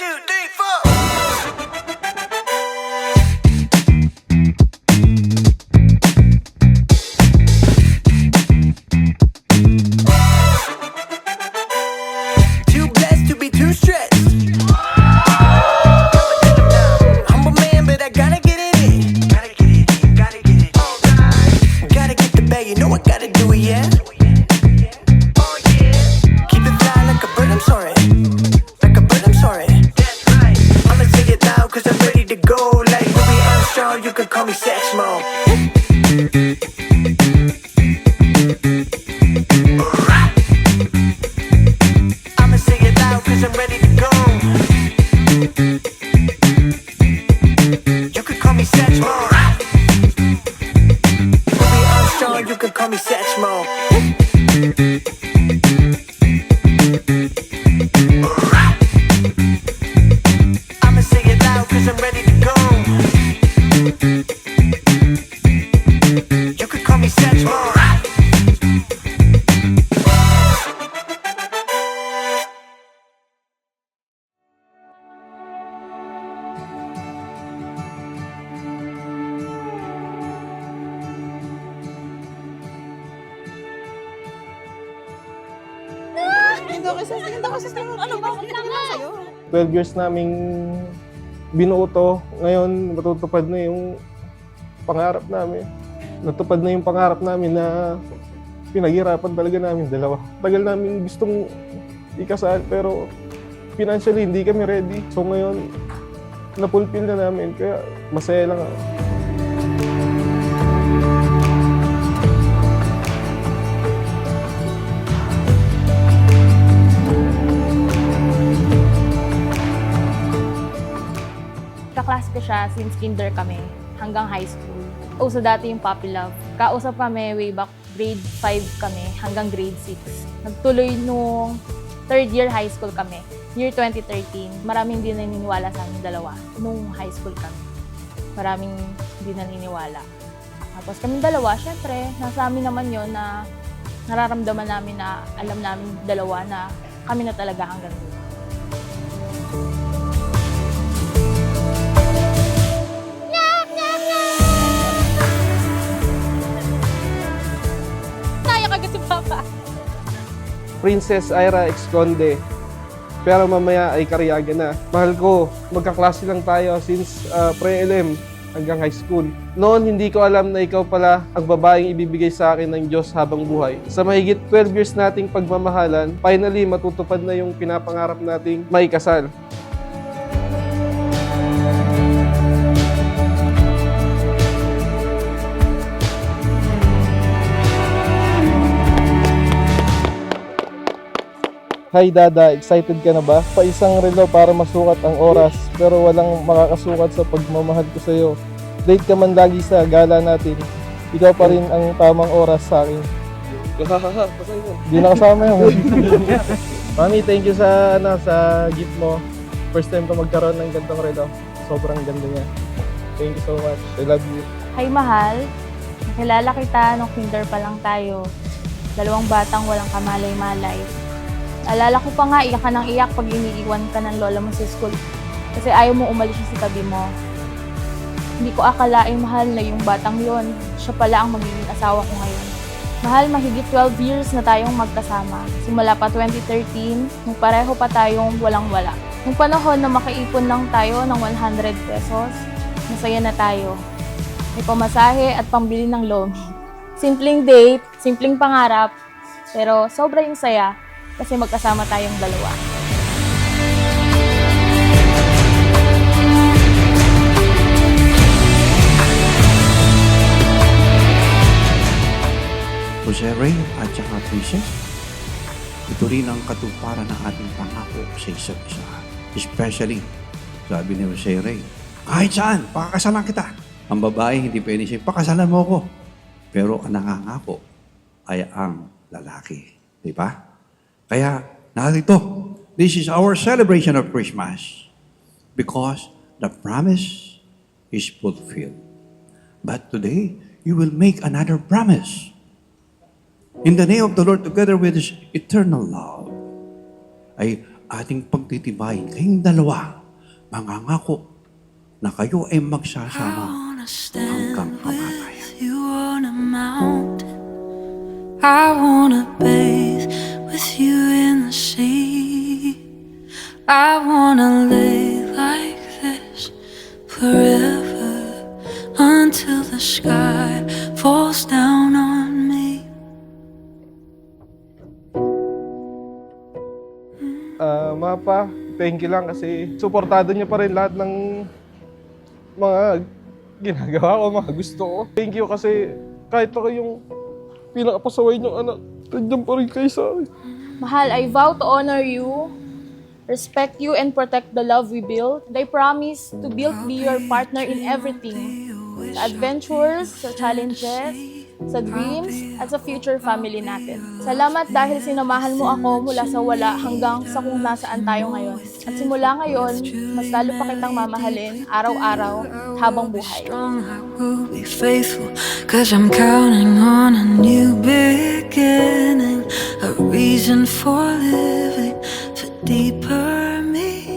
2, 3, 4. Too blessed to be too stressed. Humble man, but I gotta get it in. Gotta get it in, gotta get it in. Gotta get the bag, you know I gotta do it, yeah. Oh yeah. Keep it fly like a bird, I'm sorry. Like a bird, I'm sorry. That's right. I'ma say it loud, cause I'm ready to go. Like Louis Armstrong, you can call me Sex Mo. I'ma say it loud, cause I'm ready to go. You can call me Satchmo. Louis Armstrong, you can call me Satchmo. I'ma say it loud, cause I'm ready to go. You can call me Satchmo. Ano ba? Ano na sa'yo? 12 years naming binuo to, ngayon matutupad na yung pangarap namin. Natupad na yung pangarap namin na pinaghirapan talaga namin dalawa. Tagal namin gustong ikasal pero financially hindi kami ready. So ngayon, napulfill na namin kaya masaya lang ako. Kaklase ko siya since kinder kami hanggang high school. Uso dati yung puppy love. Kausap kami way back grade 5 kami hanggang grade 6. Nagtuloy nung third year high school kami, year 2013. Maraming hindi naniniwala sa amin dalawa nung high school kami. Maraming hindi naniniwala. Tapos kami dalawa, syempre, nasa amin naman yon na nararamdaman namin na alam namin dalawa na kami na talaga hanggang doon. Princess Ira Exconde. Pero mamaya ay karyaga na. Mahal ko, magkaklase lang tayo since pre-LM hanggang high school. Noon, hindi ko alam na ikaw pala ang babaeng ibibigay sa akin ng Diyos habang buhay. Sa mahigit 12 years nating pagmamahalan, finally matutupad na yung pinapangarap nating maikasal. Hi Dada, excited ka na ba? Pa isang relo para masukat ang oras pero walang makakasukat sa pagmamahal ko sa'yo. Late ka man lagi sa gala natin. Ikaw pa rin ang tamang oras sa akin. Hindi na kasama yun. Mami, thank you sa gift mo. First time ko magkaroon ng gantong relo. Sobrang ganda niya. Thank you so much. I love you. Hi, mahal. Nakilala kita nung kinder pa lang tayo. Dalawang batang walang kamalay-malay. Alala ko pa nga, iyak ka ng iyak pag iniiwan ka ng lola mo sa school. Kasi ayaw mo umalis siya sa tabi mo. Hindi ko akalain, mahal, na yung batang yon, siya pala ang magiging asawa ko ngayon. Mahal, mahigit 12 years na tayong magkasama. Simula pa 2013, nung pareho pa tayong walang-wala. Nung panahon na makaipon lang tayo ng 100 pesos, masaya na tayo. May pamasahe at pambili ng lomi. Simpleng date, simpleng pangarap, pero sobra yung saya. Kasi magkasama tayong dalawa. Jose Ray at saka Princess, ito rin ang katuparan ng ating pangako sa isa't isa. Especially, sabi ni Jose Ray, kahit saan, pakakasalan kita. Ang babae hindi pwede siya, pakasalan mo ako. Pero ang nangangako ay ang lalaki. Di ba? Kaya, narito, this is our celebration of Christmas because the promise is fulfilled. But today, you will make another promise. In the name of the Lord, together with His eternal love, ating pagtitibayin. Kayong dalawa, mangangako na kayo ay magsasama hanggang kamatayan. You on a mountain, I wanna bathe with you in the sea. I wanna lay like this forever until the sky falls down on me. Mapa, thank you lang kasi suportado niyo pa rin lahat ng mga ginagawa ko, mga gusto ko. Thank you kasi kahit ako yung pinakapasaway niyong anak, nandiyan pa rin kayo sa akin. Mahal, I vow to honor you, respect you, and protect the love we built. And I promise to be your partner in everything. Sa adventures, sa challenges, sa dreams, at sa future family natin. Salamat dahil sinamahan mo ako mula sa wala hanggang sa kung nasaan tayo ngayon. At simula ngayon, mas lalo pa kitang mamahalin araw-araw habang buhay. I will be faithful, 'cause I'm counting on a new beginning, a reason for living, for deeper meaning.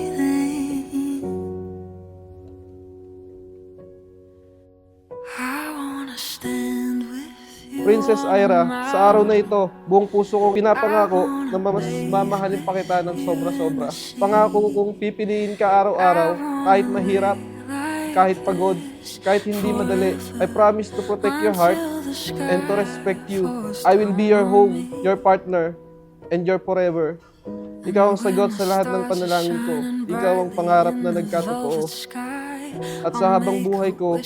I wanna stand with you. Princess Ira, sa araw na ito, buong puso kong pinapangako na mamahalin pa kita ng sobra-sobra. Pangako kong pipiliin ka araw-araw, kahit mahirap, kahit pagod, kahit hindi madali. I promise to protect your heart and to respect you. I will be your home, your partner, and your forever. Ikaw ang sagot sa lahat ng panalangin ko. Ikaw ang pangarap na nagkatotoo. At sa habang buhay ko,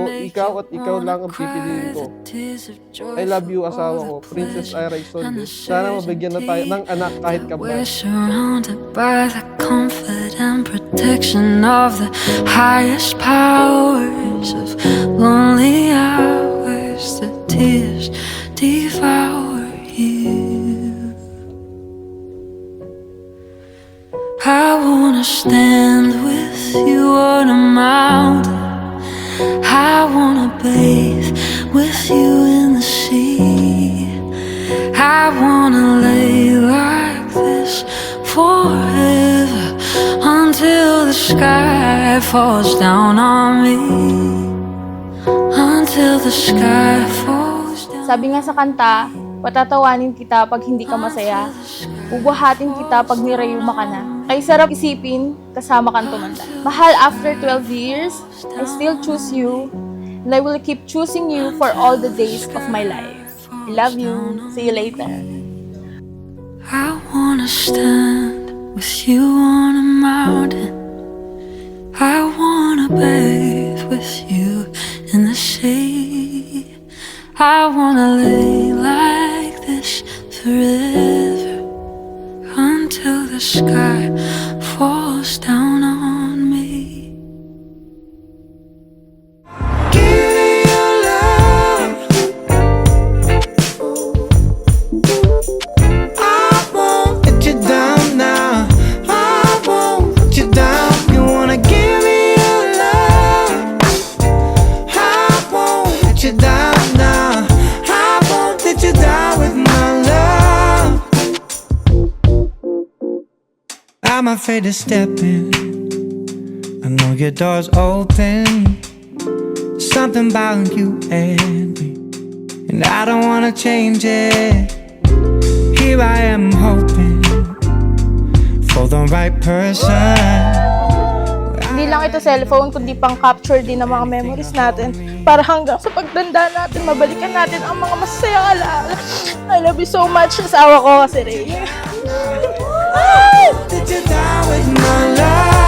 ikaw at ikaw lang ang pipiliin ko. I love you, asawa ko, Princess Ira Isolde. Sana mabigyan na tayo ng anak kahit We're kabal. surrounded by the comfort and protection of the highest powers of lonely hours. The tears devour you. I wanna stand with you on a mountain. I wanna bathe with you in the sea. I wanna lay like this forever until the sky falls down on me. Until the sky falls down. Sabi nga sa kanta, patatawanin kita pag hindi ka masaya. Bubuhatin kita pag nirayuma ka na. Ay sarap isipin, kasama kang tumanda. Mahal, after 12 years, I still choose you. And I will keep choosing you for all the days of my life. I love you. See you later. I wanna stand with you on a mountain. I wanna bathe with you in the sea. I wanna lay like this forever until the sky falls down on me. Give me your love. I won't let you down now. I won't let you down. You wanna give me your love. I won't let you down now. I won't let you down with my love. I'm afraid to step in. I know your door's open. Something about you and me, and I don't wanna change it. Here I am hoping for the right person. Hindi lang ito cellphone, kundi pang capture din ng mga memories natin para hanggang sa pagtanda natin, mabalikan natin ang mga masayang alaala. I love you so much, asawa ko, si Ray. Did you die with my love?